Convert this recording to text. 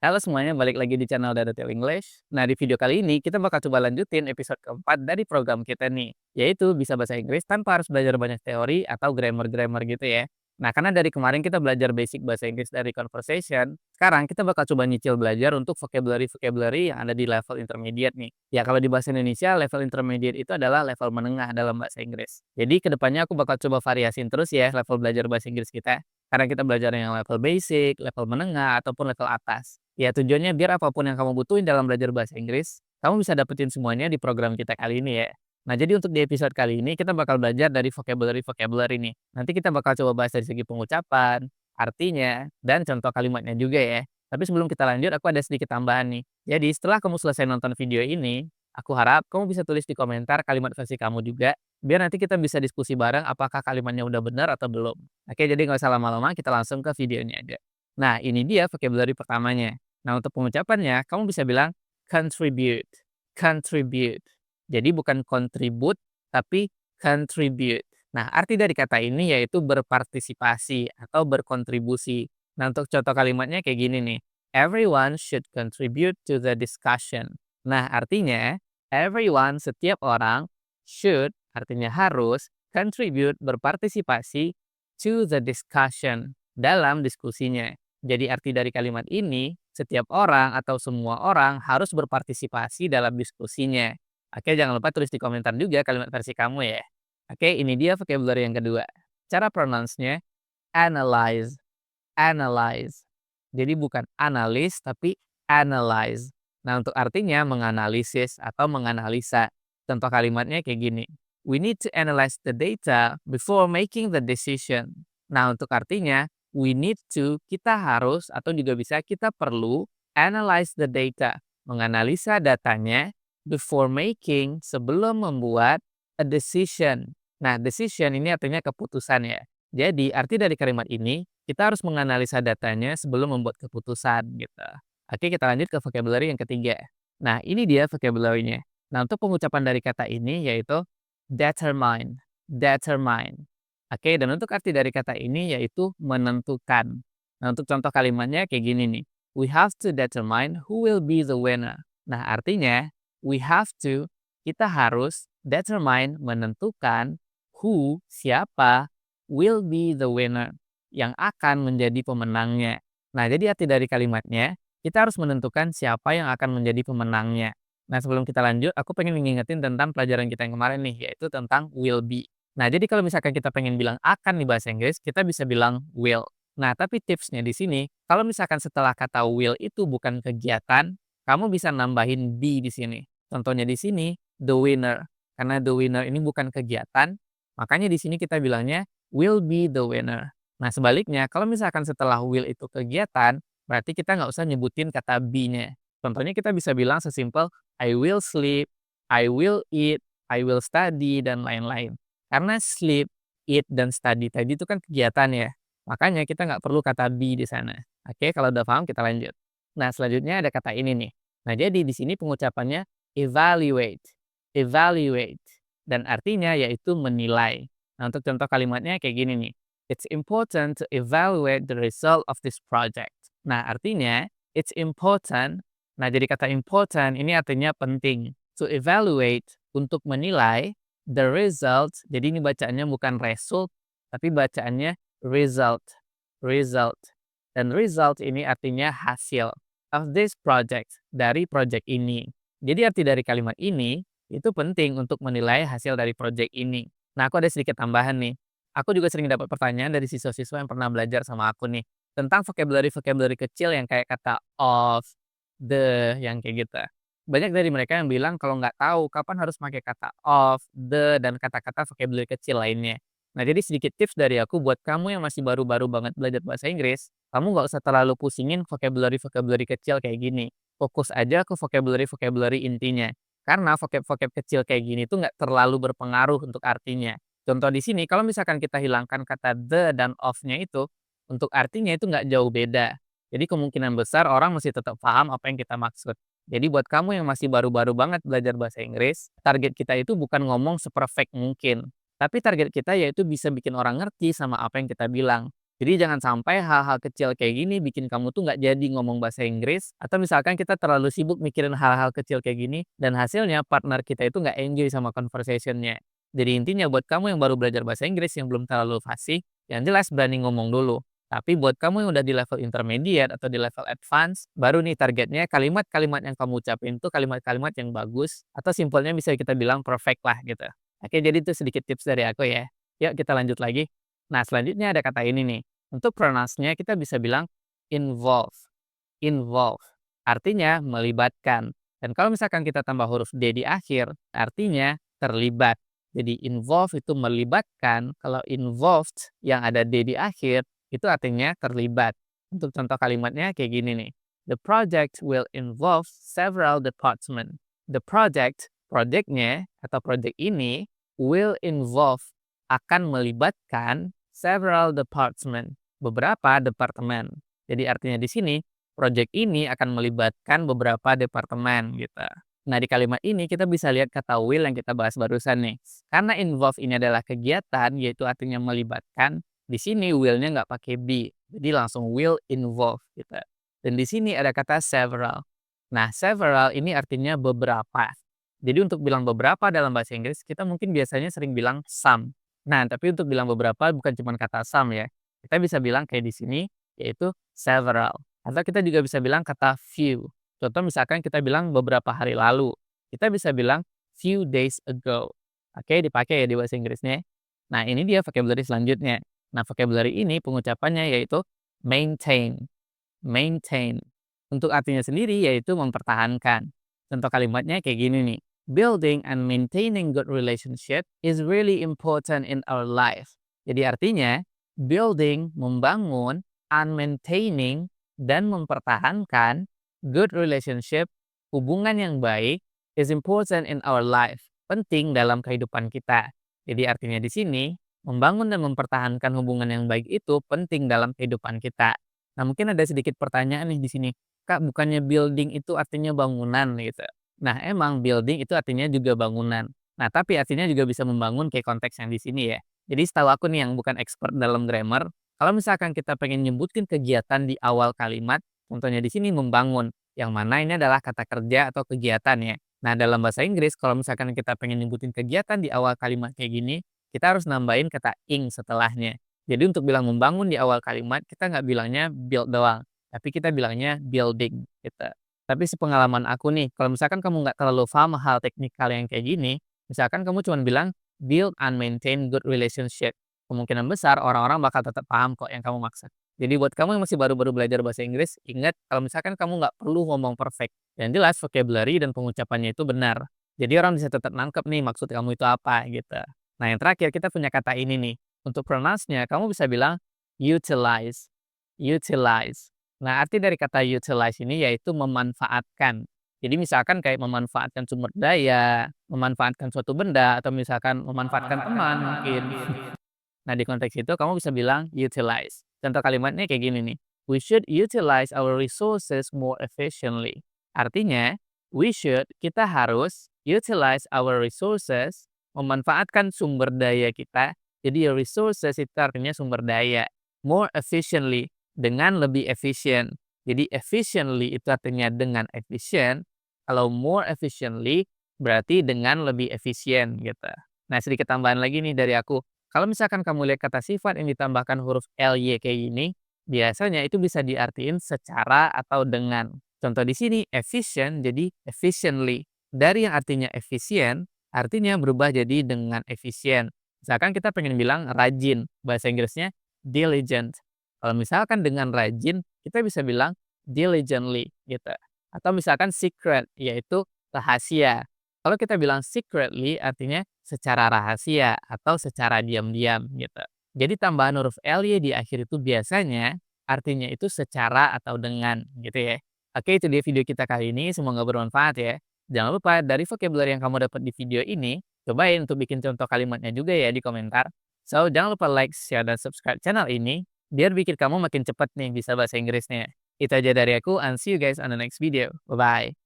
Halo semuanya, balik lagi di channel Dadatil English. Nah, di video kali ini kita bakal coba lanjutin episode keempat dari program kita nih, yaitu bisa bahasa Inggris tanpa harus belajar banyak teori atau grammar-grammar gitu ya. Nah, karena dari kemarin kita belajar basic bahasa Inggris dari conversation, sekarang kita bakal coba nyicil belajar untuk vocabulary-vocabulary yang ada di level intermediate nih. Ya, kalau di bahasa Indonesia, level intermediate itu adalah level menengah dalam bahasa Inggris. Jadi, kedepannya aku bakal coba variasiin terus ya level belajar bahasa Inggris kita. Karena kita belajar yang level basic, level menengah, ataupun level atas. Ya tujuannya biar apapun yang kamu butuhin dalam belajar bahasa Inggris, kamu bisa dapetin semuanya di program kita kali ini ya. Nah, jadi untuk di episode kali ini kita bakal belajar dari vocabulary-vocabulary nih. Nanti kita bakal coba bahas dari segi pengucapan, artinya, dan contoh kalimatnya juga ya. Tapi sebelum kita lanjut, aku ada sedikit tambahan nih. Jadi setelah kamu selesai nonton video ini, aku harap kamu bisa tulis di komentar kalimat versi kamu juga, biar nanti kita bisa diskusi bareng apakah kalimatnya udah benar atau belum. Oke, jadi nggak usah lama-lama, kita langsung ke videonya aja. Nah, ini dia vocabulary pertamanya. Nah, untuk pengucapannya, kamu bisa bilang contribute, contribute. Jadi bukan contribute, tapi contribute. Nah, arti dari kata ini yaitu berpartisipasi atau berkontribusi. Nah, untuk contoh kalimatnya kayak gini nih. Everyone should contribute to the discussion. Nah, artinya everyone, setiap orang, should, artinya harus, contribute, berpartisipasi to the discussion, dalam diskusinya. Jadi arti dari kalimat ini, setiap orang atau semua orang harus berpartisipasi dalam diskusinya. Oke, jangan lupa tulis di komentar juga kalimat versi kamu ya. Oke, ini dia vocabulary yang kedua. Cara pronounce-nya analyze, analyze. Jadi bukan analis tapi analyze. Nah, untuk artinya menganalisis atau menganalisa. Contoh kalimatnya kayak gini. We need to analyze the data before making the decision. Nah, untuk artinya we need to, kita harus atau juga bisa kita perlu analyze the data, menganalisa datanya before making, sebelum membuat a decision. Nah, decision ini artinya keputusan ya. Jadi, arti dari kalimat ini, kita harus menganalisa datanya sebelum membuat keputusan gitu. Oke, kita lanjut ke vocabulary yang ketiga. Nah, ini dia vocabulary-nya. Nah, untuk pengucapan dari kata ini yaitu determine, determine. Oke, dan untuk arti dari kata ini yaitu menentukan. Nah, untuk contoh kalimatnya kayak gini nih. We have to determine who will be the winner. Nah, artinya we have to, kita harus determine, menentukan who, siapa, will be the winner, yang akan menjadi pemenangnya. Nah, jadi arti dari kalimatnya, kita harus menentukan siapa yang akan menjadi pemenangnya. Nah, sebelum kita lanjut, aku pengen ngingetin tentang pelajaran kita yang kemarin nih, yaitu tentang will be. Nah, jadi kalau misalkan kita pengen bilang akan di bahasa Inggris, kita bisa bilang will. Nah, tapi tipsnya di sini, kalau misalkan setelah kata will itu bukan kegiatan, kamu bisa nambahin be di sini. Contohnya di sini, the winner. Karena the winner ini bukan kegiatan, makanya di sini kita bilangnya will be the winner. Nah, sebaliknya, kalau misalkan setelah will itu kegiatan, berarti kita nggak usah nyebutin kata be-nya. Contohnya kita bisa bilang sesimpel I will sleep, I will eat, I will study, dan lain-lain. Karena sleep, eat, dan study tadi itu kan kegiatan ya. Makanya kita nggak perlu kata be di sana. Oke, kalau udah paham kita lanjut. Nah, selanjutnya ada kata ini nih. Nah, jadi di sini pengucapannya evaluate, evaluate. Dan artinya yaitu menilai. Nah, untuk contoh kalimatnya kayak gini nih. It's important to evaluate the result of this project. Nah, artinya it's important. Nah, jadi kata important ini artinya penting. To evaluate, untuk menilai the result. Jadi ini bacaannya bukan result, tapi bacaannya result. Result. Dan result ini artinya hasil of this project, dari project ini. Jadi arti dari kalimat ini itu penting untuk menilai hasil dari project ini. Nah, aku ada sedikit tambahan nih. Aku juga sering dapat pertanyaan dari siswa-siswa yang pernah belajar sama aku nih, tentang vocabulary-vocabulary kecil yang kayak kata of, the, yang kayak gitu. Banyak dari mereka yang bilang kalau nggak tahu kapan harus pakai kata of, the, dan kata-kata vocabulary kecil lainnya. Nah, jadi sedikit tips dari aku buat kamu yang masih baru-baru banget belajar bahasa Inggris, kamu nggak usah terlalu pusingin vocabulary-vocabulary kecil kayak gini. Fokus aja ke vocabulary-vocabulary intinya. Karena vocab-vocab kecil kayak gini tuh nggak terlalu berpengaruh untuk artinya. Contoh di sini, kalau misalkan kita hilangkan kata the dan of-nya itu, untuk artinya itu nggak jauh beda. Jadi kemungkinan besar orang masih tetap paham apa yang kita maksud. Jadi buat kamu yang masih baru-baru banget belajar bahasa Inggris, target kita itu bukan ngomong seperfect mungkin. Tapi target kita yaitu bisa bikin orang ngerti sama apa yang kita bilang. Jadi jangan sampai hal-hal kecil kayak gini bikin kamu tuh nggak jadi ngomong bahasa Inggris, atau misalkan kita terlalu sibuk mikirin hal-hal kecil kayak gini, dan hasilnya partner kita itu nggak enjoy sama conversation-nya. Jadi intinya buat kamu yang baru belajar bahasa Inggris yang belum terlalu fasih, yang jelas berani ngomong dulu. Tapi buat kamu yang udah di level intermediate atau di level advance, baru nih targetnya kalimat-kalimat yang kamu ucapin tuh kalimat-kalimat yang bagus, atau simpelnya bisa kita bilang perfect lah gitu. Oke, jadi itu sedikit tips dari aku ya. Yuk kita lanjut lagi. Nah, selanjutnya ada kata ini nih. Untuk pronounce-nya kita bisa bilang involve. Involve. Artinya melibatkan. Dan kalau misalkan kita tambah huruf D di akhir, artinya terlibat. Jadi involve itu melibatkan, kalau involved yang ada D di akhir, itu artinya terlibat. Untuk contoh kalimatnya kayak gini nih. The project will involve several departments. The project-nya atau project ini will involve, akan melibatkan several departments, beberapa departemen. Jadi artinya di sini, project ini akan melibatkan beberapa departemen gitu. Nah, di kalimat ini kita bisa lihat kata will yang kita bahas barusan nih. Karena involve ini adalah kegiatan, yaitu artinya melibatkan, di sini will-nya nggak pakai be. Jadi langsung will involve gitu. Dan di sini ada kata several. Nah, several ini artinya beberapa. Jadi untuk bilang beberapa dalam bahasa Inggris, kita mungkin biasanya sering bilang some. Nah, tapi untuk bilang beberapa bukan cuma kata some ya. Kita bisa bilang kayak di sini, yaitu several. Atau kita juga bisa bilang kata few. Contoh misalkan kita bilang beberapa hari lalu. Kita bisa bilang few days ago. Oke, dipakai ya di bahasa Inggrisnya. Nah, ini dia vocabulary selanjutnya. Nah, vocabulary ini pengucapannya yaitu maintain. Maintain. Untuk artinya sendiri yaitu mempertahankan. Contoh kalimatnya kayak gini nih. Building and maintaining good relationship is really important in our life. Jadi artinya, building, membangun, and maintaining, dan mempertahankan good relationship, hubungan yang baik, is important in our life. Penting dalam kehidupan kita. Jadi artinya di sini, membangun dan mempertahankan hubungan yang baik itu penting dalam kehidupan kita. Nah, mungkin ada sedikit pertanyaan nih di sini. Kak, bukannya building itu artinya bangunan gitu. Nah, emang building itu artinya juga bangunan. Nah, tapi artinya juga bisa membangun kayak konteks yang di sini ya. Jadi setahu aku nih yang bukan expert dalam grammar, kalau misalkan kita pengen nyebutin kegiatan di awal kalimat, contohnya di sini membangun, yang mana ini adalah kata kerja atau kegiatan ya. Nah, dalam bahasa Inggris, kalau misalkan kita pengen nyebutin kegiatan di awal kalimat kayak gini, kita harus nambahin kata ing setelahnya. Jadi untuk bilang membangun di awal kalimat, kita nggak bilangnya build doang, tapi kita bilangnya building gitu. Tapi sepengalaman aku nih, kalau misalkan kamu nggak terlalu paham hal teknikal yang kayak gini, misalkan kamu cuma bilang build and maintain good relationship. Kemungkinan besar orang-orang bakal tetap paham kok yang kamu maksud. Jadi buat kamu yang masih baru-baru belajar bahasa Inggris, ingat kalau misalkan kamu nggak perlu ngomong perfect. Yang jelas vocabulary dan pengucapannya itu benar. Jadi orang bisa tetap nangkep nih maksud kamu itu apa gitu. Nah yang terakhir kita punya kata ini nih. Untuk pronounce-nya kamu bisa bilang utilize. Utilize. Nah, arti dari kata utilize ini yaitu memanfaatkan. Jadi misalkan kayak memanfaatkan sumber daya, memanfaatkan suatu benda, atau misalkan memanfaatkan teman mungkin. Nah, di konteks itu kamu bisa bilang utilize. Contoh kalimatnya kayak gini nih. We should utilize our resources more efficiently. Artinya, kita harus utilize our resources, memanfaatkan sumber daya kita. Jadi resources itu artinya sumber daya. More efficiently, dengan lebih efisien. Jadi efficiently itu artinya dengan efisien. Kalau more efficiently berarti dengan lebih efisien gitu. Nah, sedikit tambahan lagi nih dari aku. Kalau misalkan kamu lihat kata sifat yang ditambahkan huruf ly kayak gini, biasanya itu bisa diartiin secara atau dengan. Contoh di sini efficient jadi efficiently. Dari yang artinya efisien, artinya berubah jadi dengan efisien. Misalkan kita pengen bilang rajin, bahasa Inggrisnya diligent. Kalau misalkan dengan rajin, kita bisa bilang diligently gitu. Atau misalkan secret, yaitu rahasia. Kalau kita bilang secretly artinya secara rahasia atau secara diam-diam gitu. Jadi tambahan huruf ly di akhir itu biasanya artinya itu secara atau dengan gitu ya. Oke, itu dia video kita kali ini, semoga bermanfaat ya. Jangan lupa dari vocabulary yang kamu dapat di video ini, cobain untuk bikin contoh kalimatnya juga ya di komentar. So, jangan lupa like, share, dan subscribe channel ini biar bikin kamu makin cepat nih bisa bahasa Inggrisnya. Itu aja dari aku, and see you guys on the next video. Bye-bye.